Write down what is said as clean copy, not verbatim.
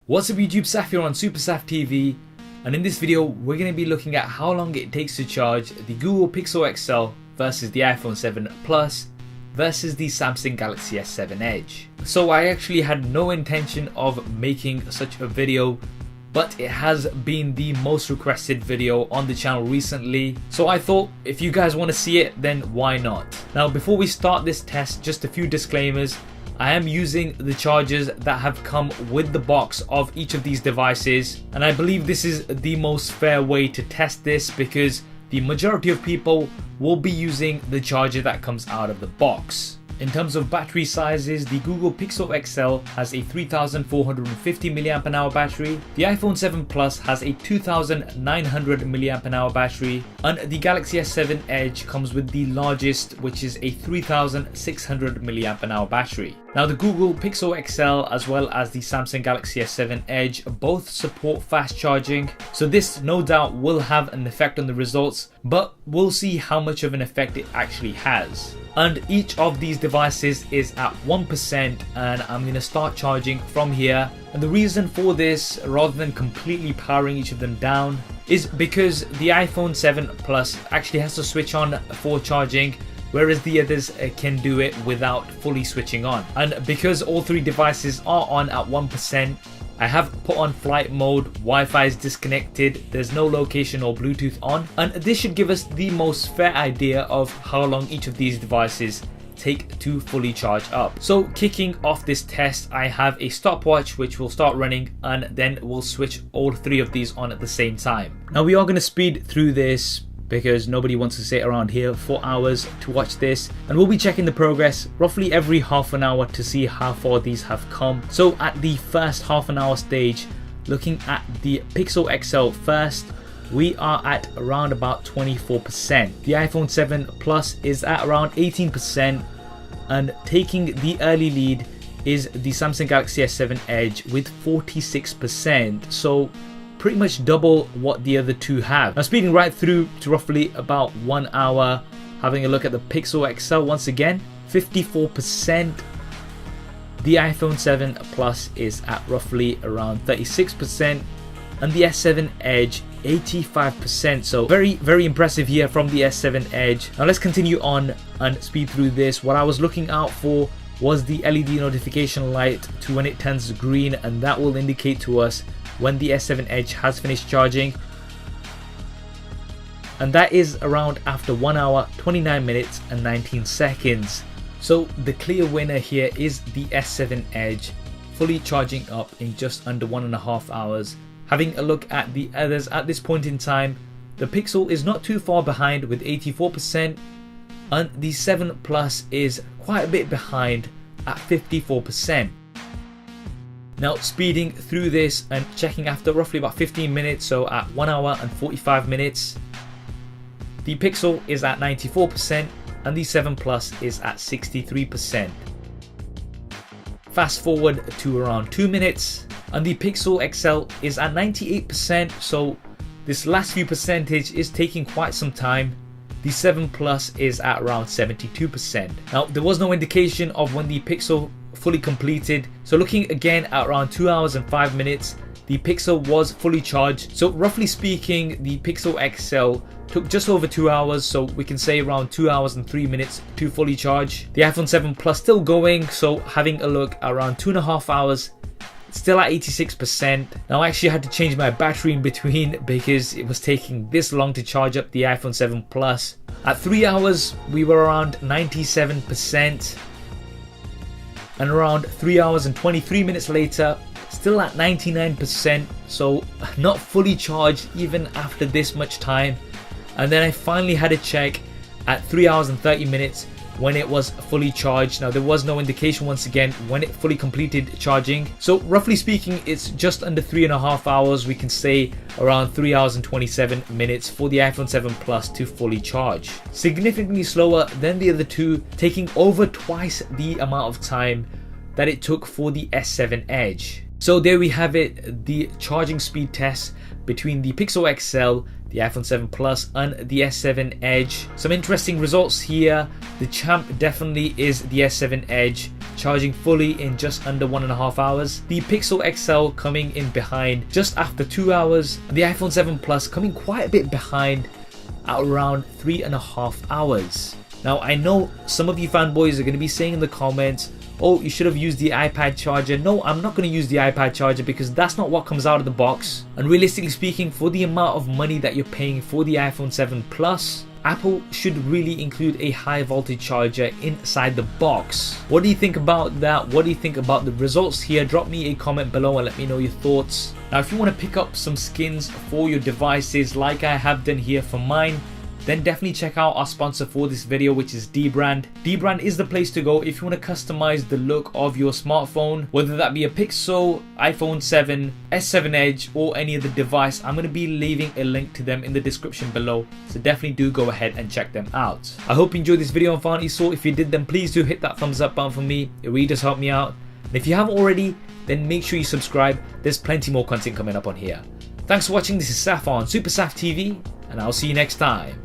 What's up YouTube, Saf here on Super Saf TV, and in this video we're going to be looking at how long it takes to charge the Google Pixel XL versus the iPhone 7 Plus versus the Samsung Galaxy S7 Edge. So I actually had no intention of making such a video, but it has been the most requested video on the channel recently, so I thought if you guys want to see it, then why not. Now before we start this test, just a few disclaimers. I am using the chargers that have come with the box of each of these devices, and I believe this is the most fair way to test this because the majority of people will be using the charger that comes out of the box. In terms of battery sizes, the Google Pixel XL has a 3450 mAh battery, the iPhone 7 Plus has a 2900 mAh battery, and the Galaxy S7 Edge comes with the largest, which is a 3600 mAh battery. Now the Google Pixel XL as well as the Samsung Galaxy S7 Edge both support fast charging, so this no doubt will have an effect on the results, but we'll see how much of an effect it actually has. And each of these devices is at 1%, and I'm going to start charging from here. And the reason for this, rather than completely powering each of them down, is because the iPhone 7 Plus actually has to switch on for charging, whereas the others can do it without fully switching on. And because all three devices are on at 1%, I have put on flight mode, Wi-Fi is disconnected, there's no location or Bluetooth on, and this should give us the most fair idea of how long each of these devices take to fully charge up. So kicking off this test, I have a stopwatch which will start running, and then we'll switch all three of these on at the same time. Now we are going to speed through this because nobody wants to sit around here for hours to watch this, and we'll be checking the progress roughly every half an hour to see how far these have come. So at the first half an hour stage, looking at the Pixel XL first, we are at around about 24%. The iPhone 7 Plus is at around 18%, and taking the early lead is the Samsung Galaxy S7 Edge with 46%. So pretty much double what the other two have. Now speeding right through to roughly about 1 hour, having a look at the Pixel XL once again, 54%. The iPhone 7 Plus is at roughly around 36%, and the S7 Edge 85%. So very impressive here from the S7 Edge. Now let's continue on and speed through this. What I was looking out for was the LED notification light to when it turns green, and that will indicate to us when the S7 Edge has finished charging, and that is around after 1 hour 29 minutes and 19 seconds. So the clear winner here is the S7 Edge, fully charging up in just under 1.5 hours. Having a look at the others at this point in time, the Pixel is not too far behind with 84%, and the 7 Plus is quite a bit behind at 54%. Now speeding through this and checking after roughly about 15 minutes, so at 1 hour and 45 minutes, the Pixel is at 94% and the 7 Plus is at 63%. Fast forward to around 2 minutes and the Pixel XL is at 98%, so this last few percentage is taking quite some time. The 7 Plus is at around 72%. Now there was no indication of when the Pixel fully completed, so looking again at around 2 hours and 5 minutes, the Pixel was fully charged. So roughly speaking, the Pixel XL took just over 2 hours, so we can say around 2 hours and 3 minutes to fully charge. The iPhone 7 Plus still going, so having a look, around 2.5 hours, still at 86%. Now I actually had to change my battery in between because it was taking this long to charge up the iPhone 7 Plus. At 3 hours we were around 97%, and around 3 hours and 23 minutes later still at 99%, so not fully charged even after this much time. And then I finally had a check at 3 hours and 30 minutes when it was fully charged. Now there was no indication once again when it fully completed charging, so roughly speaking it's just under 3.5 hours. We can say around 3 hours and 27 minutes for the iPhone 7 Plus to fully charge. Significantly slower than the other two, taking over twice the amount of time that it took for the S7 Edge. So there we have it, the charging speed test between the Pixel XL, the iPhone 7 Plus and the S7 Edge. Some interesting results here. The champ definitely is the S7 Edge. charging fully in just under 1.5 hours. The Pixel XL coming in behind just after 2 hours. The iPhone 7 Plus coming quite a bit behind at around 3.5 hours. Now I know some of you fanboys are going to be saying in the comments, oh, you should have used the iPad charger. No, I'm not going to use the iPad charger because that's not what comes out of the box. And realistically speaking, for the amount of money that you're paying for the iPhone 7 Plus, Apple should really include a high voltage charger inside the box. What do you think about that? What do you think about the results here? Drop me a comment below and let me know your thoughts. Now if you want to pick up some skins for your devices like I have done here for mine, then definitely check out our sponsor for this video, which is Dbrand. Dbrand is the place to go if you want to customize the look of your smartphone, whether that be a Pixel, iPhone 7, S7 Edge, or any other device. I'm going to be leaving a link to them in the description below, so definitely do go ahead and check them out. I hope you enjoyed this video and found it useful. If you did, then please do hit that thumbs up button for me. It really does help me out. And if you haven't already, then make sure you subscribe. There's plenty more content coming up on here. Thanks for watching. This is Saf on Super Saf TV, and I'll see you next time.